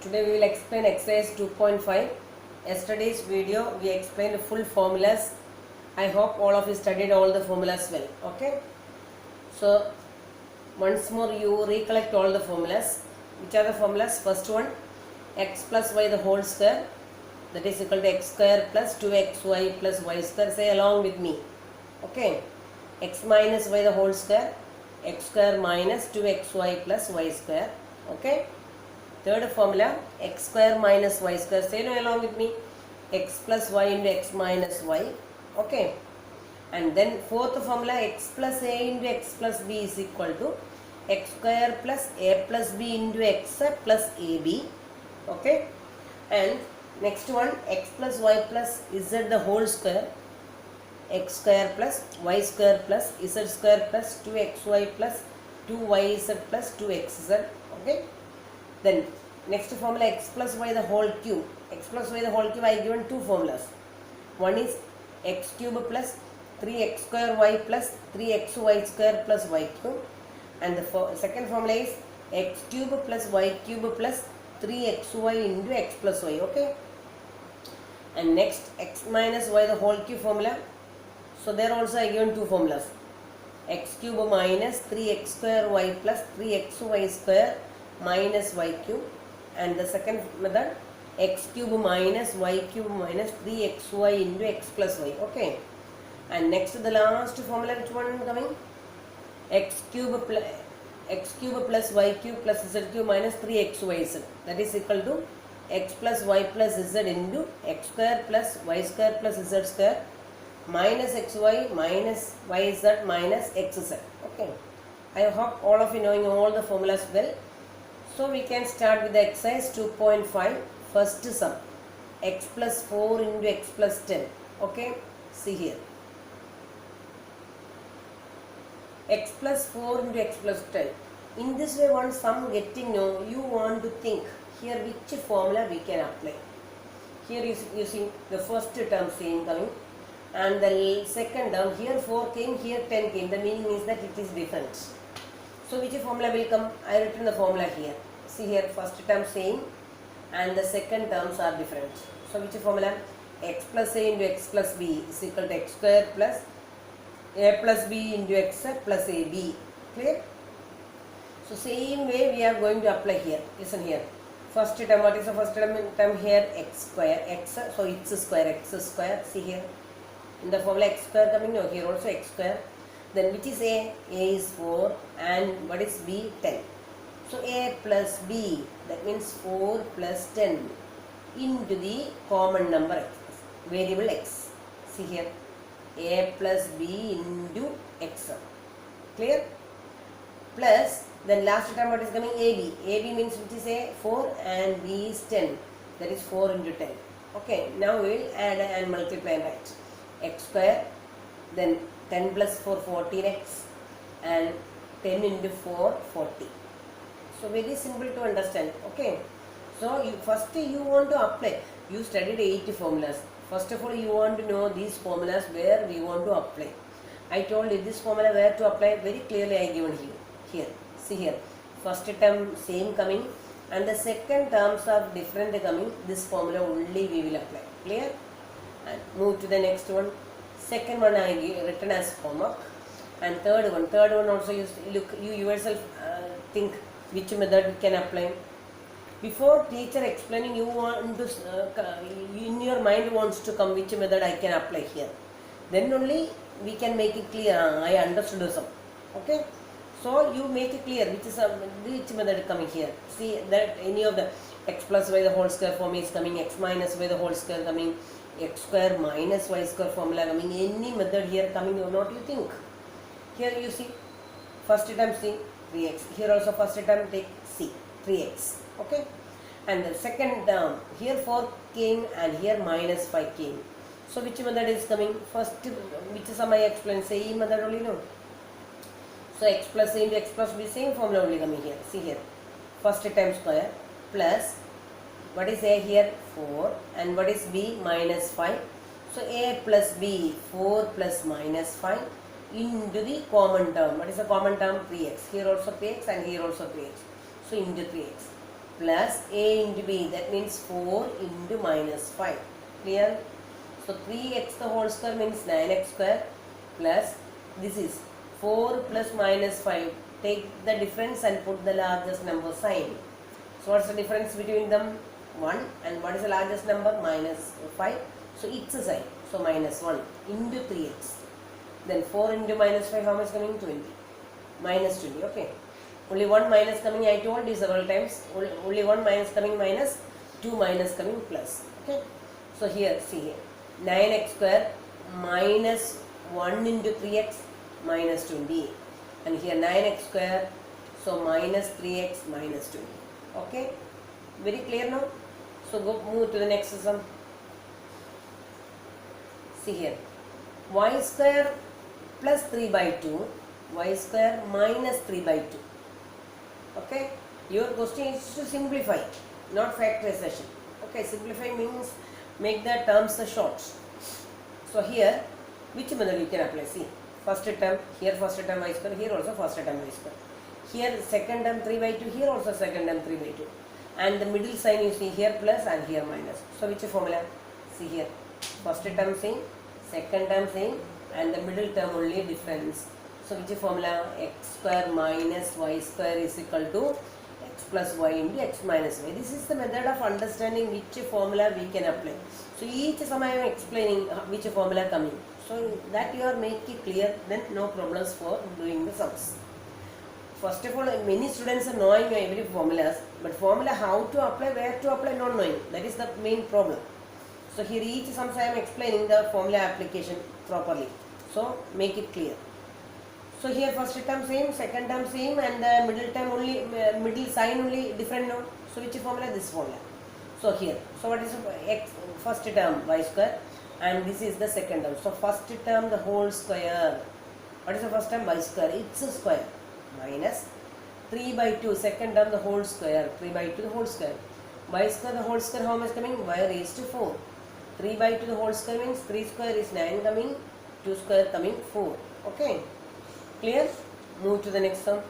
Today we will explain exercise 2.5. Yesterday's video we explained full formulas. I hope all of you studied all the formulas well. Okay. So once more you recollect all the formulas. Which are the formulas? First one, x plus y the whole square, that is equal to x square plus 2xy plus y square. Say along with me. Okay. X minus y the whole square, x square minus 2xy plus y square. Okay. Third formula, x square minus y square. Say no along with me. X plus y into x minus y. Okay. And then fourth formula, x plus a into x plus b is equal to x square plus a plus b into x plus ab. Okay. And next one, x plus y plus z the whole square, x square plus y square plus z square plus 2xy plus 2yz plus 2xz. Okay. Then next formula, x plus y the whole cube. X plus y the whole cube, I have given two formulas. One is x cube plus 3x square y plus 3xy square plus y cube. And the second formula is x cube plus y cube plus 3xy into x plus y. Okay. And next, x minus y the whole cube formula. So there also I have given two formulas. X cube minus 3x square y plus 3xy square minus y cube, and the second method, x cube minus y cube minus 3xy into x plus y. Okay. And next, the last formula, which one coming? X cube plus y cube plus z cube minus 3xyz, that is equal to x plus y plus z into x square plus y square plus z square minus xy minus yz minus xz. Okay. I hope all of you knowing all the formulas well. So we can start with the exercise 2.5. First sum, x plus 4 into x plus 10. Okay, see here. X plus 4 into x plus 10. In this way, once sum getting know, you want to think here which formula we can apply. Here is using the first term same coming, and the second term here 4 came, here 10 came. The meaning is that it is different. So which formula will come? I have written the formula here. See here, first term same and the second terms are different. So which formula? X plus a into x plus b is equal to x square plus a plus b into x plus ab. Clear? So same way we are going to apply here. Listen here. First term, what is the first term here? X square, x, so it's square, x square. See here. In the formula x square coming, no, here also x square. Then which is a? A is 4 and what is b? 10. So a plus b, that means 4 plus 10 into the common number x, variable x. See here, a plus b into x. Clear? Plus, then last term what is coming? ab. ab means which is a? 4 and b is 10. That is 4 into 10. Okay, now we will add and multiply and write. X square, then 10 plus 4, 14x, and 10 into 4, 40. So very simple to understand. Okay. So first you want to apply. You studied 80 formulas. First of all, you want to know these formulas where we want to apply. I told you this formula where to apply very clearly. I given you here. See here. First term same coming, and the second terms are different coming. This formula only we will apply. Clear? And move to the next one. Second one I written as homework, and third one also you look, you yourself think which method we can apply. Before teacher explaining, you want to in your mind wants to come which method I can apply here. Then only we can make it clear. I understood some. Okay. So you make it clear which method coming here. See that any of the x plus y the whole square form is coming, x minus y the whole square coming, x square minus y square formula coming, any method here coming or not, you think. Here you see, first term C, 3x. Here also first term take C, 3x. Okay. And the second term, here 4 came and here minus 5 came. So which method is coming? First, which sum I explained, same method only, no? So x plus a into x plus b, same formula only coming here. See here, first term square plus, what is a here? 4, and what is b? Minus 5. So a plus b, 4 plus minus 5 into the common term. What is the common term? 3x. Here also 3x and here also 3x. So into 3x. plus a into b, that means 4 into minus 5. Clear? So 3x the whole square means 9x square plus this is 4 plus minus 5. Take the difference and put the largest number sign. So what's the difference between them? 1. And what is the largest number? Minus 5. So it's a sign. So minus 1 into 3x. Then 4 into minus 5, how much coming? 20. Minus 20. Okay. Only one minus coming, I told you several times. Only one minus coming minus, 2 minus coming plus. Okay. So here, see here. 9x square minus 1 into 3x minus 20. And here 9x square, so minus 3x minus 20. Okay. Very clear now? So go move to the next sum. See here. Y square plus 3 by 2. Y square minus 3 by 2. Okay. Your question is to simplify, not factorization. Okay. Simplify means make the terms short. So here, which method you can apply? See. First term, here first term y square, here also first term y square. Here second term 3 by 2, here also second term 3 by 2. And the middle sign you see here plus and here minus. So which formula? See here. First term same, second term same, and the middle term only difference. So which formula? X square minus y square is equal to x plus y into x minus y. This is the method of understanding which formula we can apply. So each time I am explaining which formula coming. So that you are making clear, then no problems for doing the sums. First of all, many students are knowing every formulas, but formula how to apply, where to apply, not knowing. That is the main problem. So here each sums I am explaining the formula application properly. So make it clear. So here first term same, second term same, and the middle term only, middle sign only different now. So which formula? This formula. So here, so what is x first term y square, and this is the second term. So first term the whole square. What is the first term? Y square. It's a square minus 3 by 2. Second term the whole square. 3 by 2 the whole square. Y square the whole square. How much coming? Y raised to 4. 3 by 2 the whole square means 3 square is 9 coming. 2 square coming 4. Okay. Clear? Move to the next sum.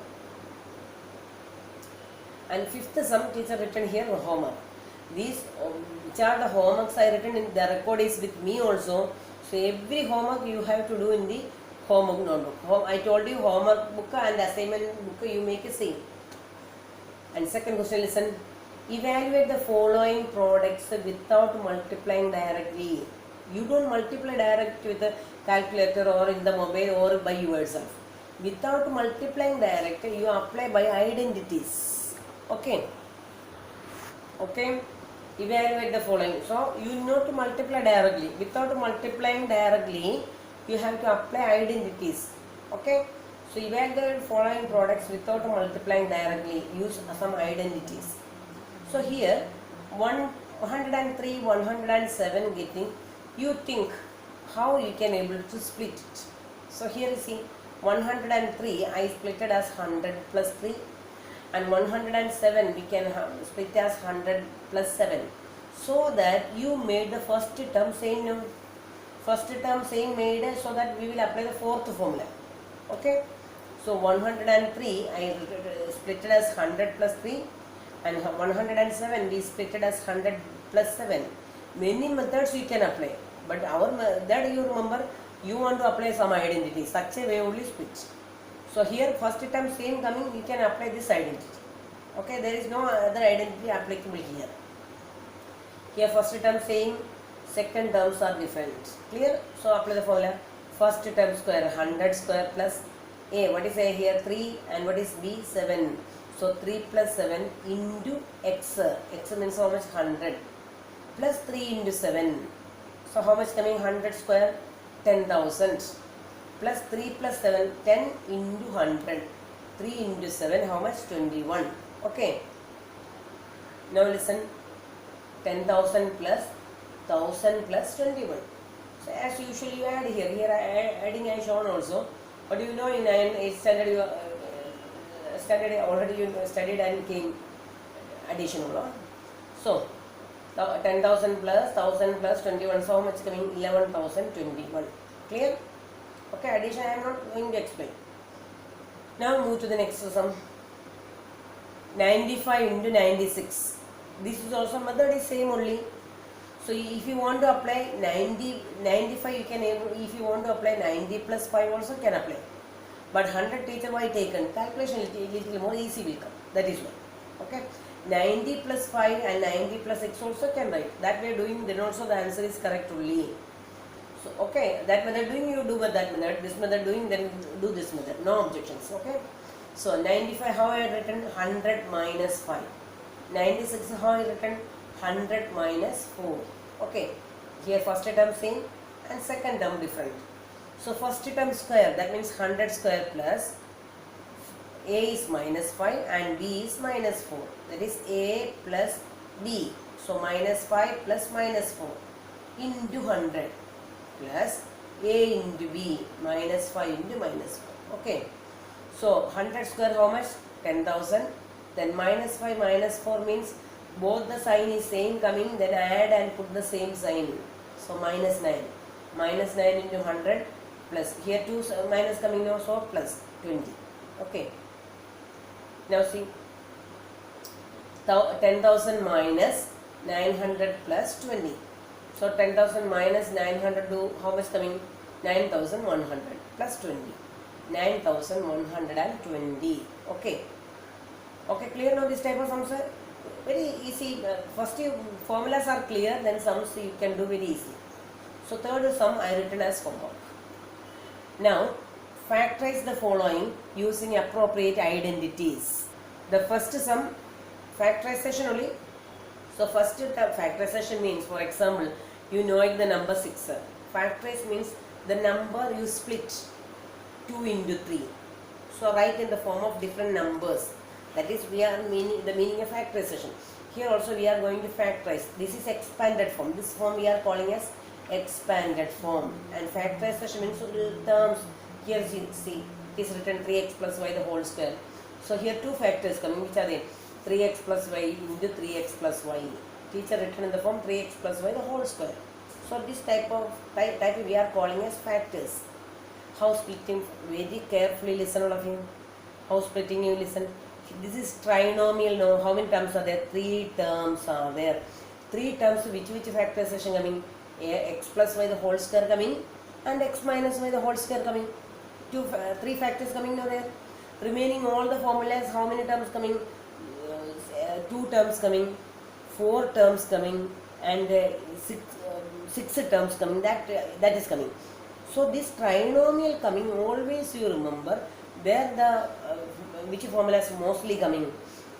And fifth sum teacher written here homework. These which are the homeworks I written in the record is with me also. So every homework you have to do in the homework notebook. I told you homework book and assignment book you make a same. And second question, listen. Evaluate the following products without multiplying directly. You don't multiply direct with a calculator or in the mobile or by yourself. Without multiplying direct, you apply by identities. Okay. Okay. Evaluate the following. So you know to multiply directly. Without multiplying directly, you have to apply identities. Okay. So evaluate the following products without multiplying directly. Use some identities. So here 103, 107 getting. You think how you can able to split it. So here you see 103 I split it as 100 plus 3, and 107 we can split as 100 plus 7. So that you made the first term same. First term same made, so that we will apply the fourth formula. Okay. So 103 I split it as 100 plus 3, and 107 we split it as 100 plus 7. Many methods you can apply, but our that you remember, you want to apply some identity, such a way only split. So here first term same coming, you can apply this identity. Okay, there is no other identity applicable here. Here first term same, second terms are different. Clear? So apply the formula. First term square 100 square plus a, what is a here? 3, and what is b? 7. So 3 plus 7 into x. X means how much? 100 plus 3 into 7. So how much coming? 100 square 10,000 plus 3 plus 7, 10 into 100. 3 into 7, how much? 21. Okay. Now listen. 10,000 plus 1,000 plus 21. So as usual you add here. Here adding I shown also. But you know in 8th standard you standard already you studied and came addition. So 10,000 plus 1,000 plus 21. So how much coming? 11,021. Clear? Okay, addition I am not going to explain. Now move to the next sum. 95 into 96. This is also method is same only. So if you want to apply 95, you can, if you want to apply 90 plus 5 also can apply. But 100 teacher why taken? Calculation little more easy will come. That is why. Okay. 90 plus 5 and 90 plus 6 also can write. That way doing, then also the answer is correct only. So okay, that method doing, you do with that method. This method doing, then do this method. No objections. Okay. So 95 how I written? 100 minus 5. 96 how I written? 100 minus 4. Okay. Here first term same and second term different. So first term square, that means 100 square plus a is minus 5 and b is minus 4. That is a plus b. So minus 5 plus minus 4 into 100 plus a into b minus 5 into minus 4. Okay. So 100 square how much? 10,000. Then minus 5 minus 4 means both the sign is same coming, then add and put the same sign. So minus 9. Minus 9 into 100 plus here 2 minus coming now, so plus 20. Okay. Now see, 10,000 minus 900 plus 20. So 10,000 minus 900 do how much coming? 9,100 plus 20. 9,120. Okay. Okay, clear now this type of sums are very easy. First you formulas are clear, then sums you can do very easy. So third sum I written as homework. Now factorize the following using appropriate identities. The first sum factorization only. So first factorization means, for example, you know the number 6. Factorize means the number you split 2 into 3. So write in the form of different numbers. That is we are meaning the meaning of factorization. Here also we are going to factorize. This is expanded form. This form we are calling as expanded form. And factorization means terms. Here you see it is written 3x plus y the whole square. So here two factors coming, which are they? 3x plus y into 3x plus y. Teacher written in the form 3x plus y the whole square. So this type we are calling as factors. How splitting? Very carefully listen all of you. How splitting you listen. This is trinomial now. How many terms are there? 3 terms are there. 3 terms, which factorization coming? X plus y the whole square coming and x minus y the whole square coming. 3 factors coming now there. Remaining all the formulas, how many terms coming? 2 terms coming, 4 terms coming and 6 terms coming. That is coming. So this trinomial coming, always you remember where the which formula is mostly coming.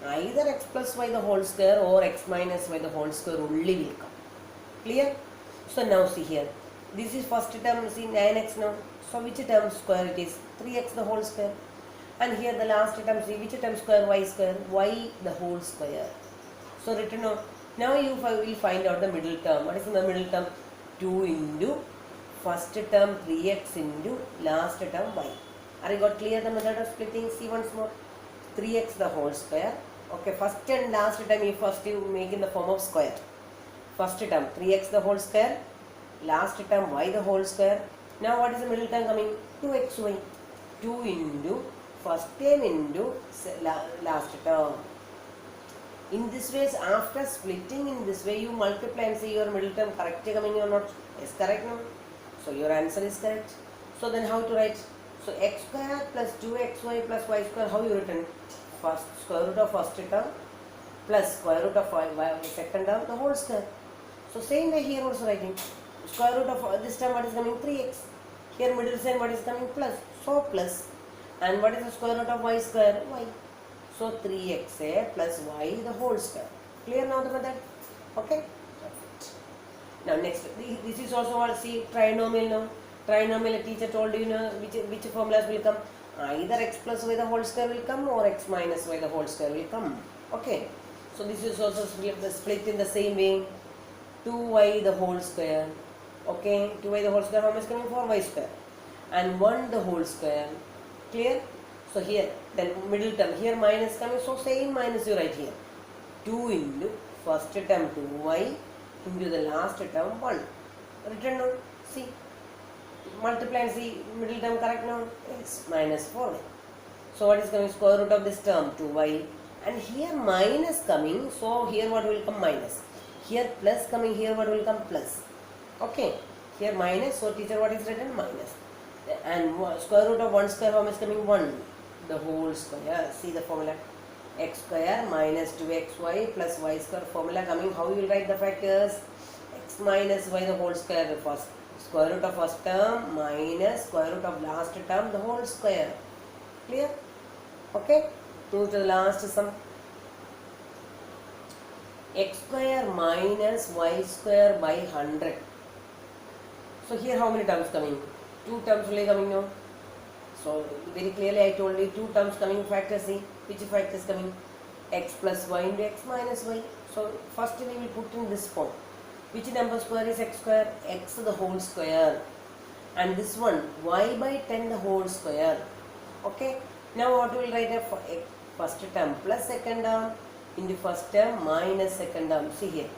Either x plus y the whole square or x minus y the whole square only will come. Clear? So now see here. This is first term, see 9x now. So which term square it is? 3x the whole square. And here the last term, see which term square? Y square. Y the whole square. So written now. Now you will find out the middle term. What is in the middle term? 2 into first term 3x into last term y. Are you got clear the method of splitting? See once more. 3x the whole square. Okay, first and last term you make in the form of square. First term 3x the whole square. Last term y the whole square. Now what is the middle term coming? 2xy. 2 into first term into last term. In this way, after splitting in this way, you multiply and see your middle term correct coming or not. Is correct now? So your answer is correct. So then how to write? So x square plus 2xy plus y square, how you written? First square root of first term plus square root of y second term the whole square. So same way here also writing. Square root of this term what is coming? 3x. Here middle sign what is coming? Plus. So plus. And what is the square root of y square? Y. So 3x plus y the whole square. Clear now the method? Okay. Now next, this is also what, see trinomial now. Trinomial teacher told you know which formulas will come. Either x plus y the whole square will come or x minus y the whole square will come. Okay. So this is also split in the same way. 2y the whole square. Okay. 2y the whole square, how much coming? 4y square. And 1 the whole square. Clear? So here, then middle term, here minus coming, so same minus you write here. 2 into first term 2y into the last term 1. Written now, see. Multiply and see middle term correct now? Yes, minus 4y. So what is coming? Square root of this term 2y and here minus coming, so here what will come? Minus. Here plus coming, here what will come? Plus. Okay, here minus, so teacher what is written? Minus. And square root of 1 square, how much coming? 1, the whole square. See the formula, x square minus 2xy plus y square. Formula coming, how you will write the factors? X minus y the whole square, the first square root of first term minus square root of last term, the whole square. Clear? Okay, move to the last sum. X square minus y square by 100. So here how many terms coming? 2 terms only coming now. So very clearly I told you 2 terms coming. Factor C. Which factor is coming? X plus y into x minus y. So first we will put in this form. Which number square is x square? X the whole square. And this one y by 10 the whole square. Okay. Now what we will write? First term plus second term into first term minus second term. See here.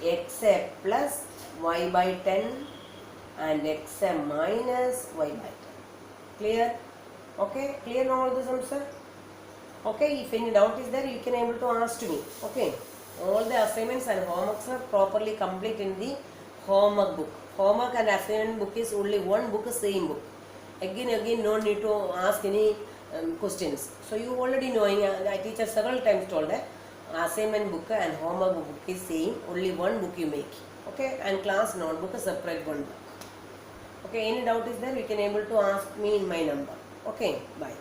X plus y by 10 and x minus y by 10. Clear? Okay, clear now all this answer? Okay, if any doubt is there, you can able to ask to me. Okay, all the assignments and homeworks are properly complete in the homework book. Homework and assignment book is only one book, same book. Again, no need to ask any questions. So you already knowing, I teacher several times told that assignment book and homework book is same, only one book you make. Okay, and class notebook is separate one book. Okay, any doubt is there, you can able to ask me in my number. Okay, bye.